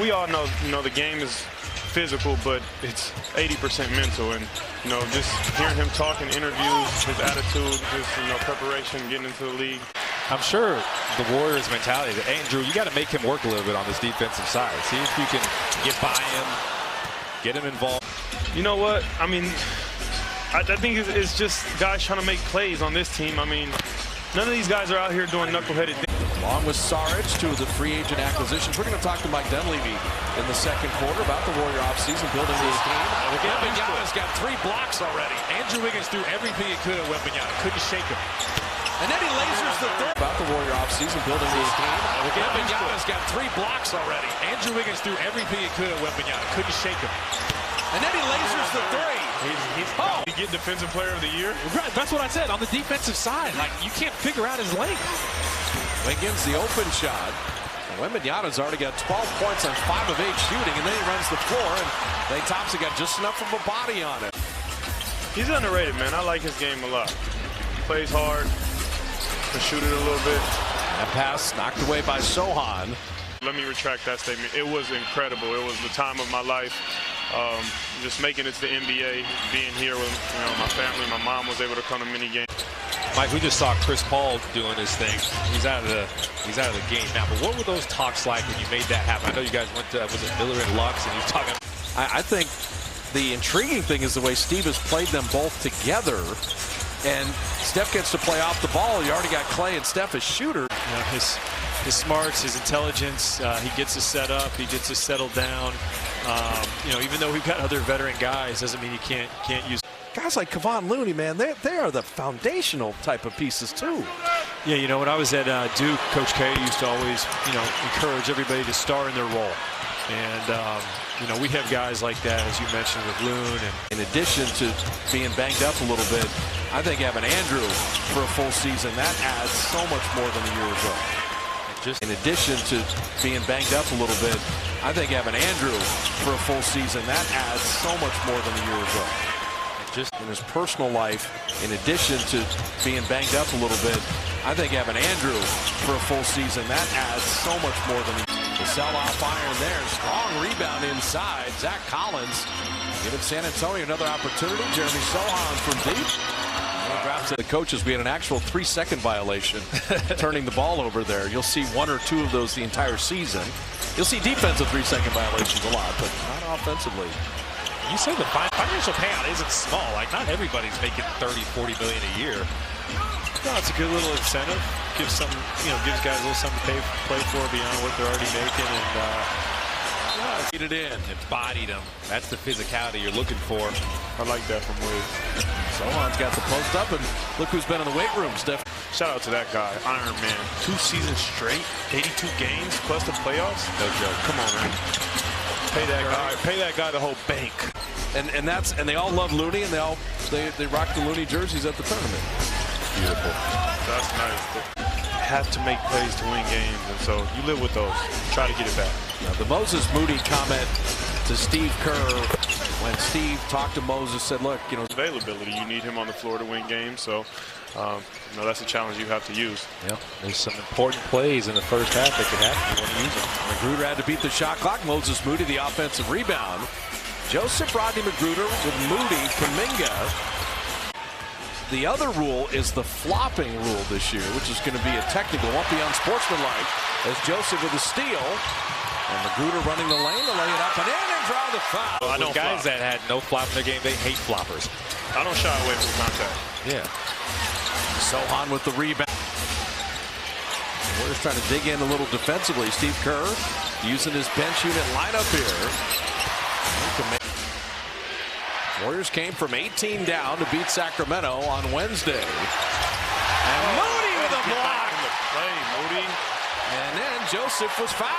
we all know, the game is physical, but it's 80% mental. And, just hearing him talk in interviews, his attitude, his, preparation, getting into the league. I'm sure the Warriors' mentality that, Andrew, you got to make him work a little bit on this defensive side. See if you can get by him, get him involved. You know what? I mean, I think it's just guys trying to make plays on this team. I mean, none of these guys are out here doing knuckleheaded things. Along with Saric, two of the free agent acquisitions. We're going to talk to Mike Dunleavy in the second quarter about the Warrior offseason, building his team. Wembanyama's got 3 blocks already. Andrew Wiggins threw everything he could at Wembanyama. Couldn't shake him. And then he lasers the third. About the Warrior offseason, building his team. Wembanyama's got 3 blocks already. Andrew Wiggins threw everything he could at Wembanyama. Couldn't shake him. And then he lasers the 3. He get Defensive Player of the Year. Right, that's what I said. On the defensive side, like, you can't figure out his length. Wiggins, the open shot. Wembanyama's already got 12 points on 5 of 8 shooting, and then he runs the floor, and Klay Thompson got just enough of a body on it. He's underrated, man. I like his game a lot. He plays hard, can shoot it a little bit. That pass knocked away by Sochan. Let me retract that statement. It was incredible. It was the time of my life. Just making it to the NBA, being here with my family. My mom was able to come to many games. Mike, we just saw Chris Paul doing his thing. He's out of the game now. But what were those talks like when you made that happen? I know you guys went to, was it Miller and Lux, and he was talking. I think the intriguing thing is the way Steve has played them both together. And Steph gets to play off the ball. You already got Klay and Steph as shooters. His smarts, his intelligence, he gets us set up, he gets us settled down. Even though we've got other veteran guys, doesn't mean you can't use. Guys like Kevon Looney, man, they are the foundational type of pieces too. Yeah, when I was at Duke, Coach K used to always, encourage everybody to star in their role. And, we have guys like that, as you mentioned, with Loon. And in addition to being banged up a little bit, I think having Andrew for a full season, that adds so much more than a year ago. In addition to being banged up a little bit, I think having Andrew for a full season, that adds so much more than a year ago. Just in his personal life, in addition to being banged up a little bit, I think having Andrew for a full season, that adds so much more than a year. The sell-off iron there, strong rebound inside. Zach Collins giving San Antonio another opportunity. Jeremy Sochan from deep. The coaches, we had an actual 3-second violation turning the ball over there. You'll see 1 or 2 of those the entire season. You'll see defensive 3-second violations a lot, but not offensively. You say the financial payout isn't small. Like, not everybody's making $30-40 million a year. No, it's a good little incentive. Gives guys a little something to play for beyond what they're already making. And get it in, embodied them. That's the physicality you're looking for. I like that from Wade. Sochan's got the post up, and look who's been in the weight room, Steph. Shout out to that guy, Iron Man. 2 seasons straight, 82 games plus the playoffs. No joke. Come on, man. Pay that guy the whole bank. And they all love Looney, and they rock the Looney jerseys at the tournament. Beautiful. That's nice. Have to make plays to win games, and so you live with those. Try to get it back. Now, the Moses Moody comment to Steve Kerr when Steve talked to Moses, said, look, availability, you need him on the floor to win games, so that's a challenge you have to use. Yeah, there's some important plays in the first half that could happen. You want to use them. Magruder had to beat the shot clock. Moses Moody, the offensive rebound. Joseph Rodney Magruder with Moody, Kuminga. The other rule is the flopping rule this year, which is going to be a technical, won't be unsportsmanlike, as Joseph with a steal. And Magruder running the lane to lay it up and in and draw the foul. I know guys that had no flop in their game, they hate floppers. I don't shy away from contact. Yeah. Sochan with the rebound. Warriors trying to dig in a little defensively. Steve Kerr using his bench unit lineup here. Warriors came from 18 down to beat Sacramento on Wednesday. And Moody with a block. Moody. And then Joseph was fouled.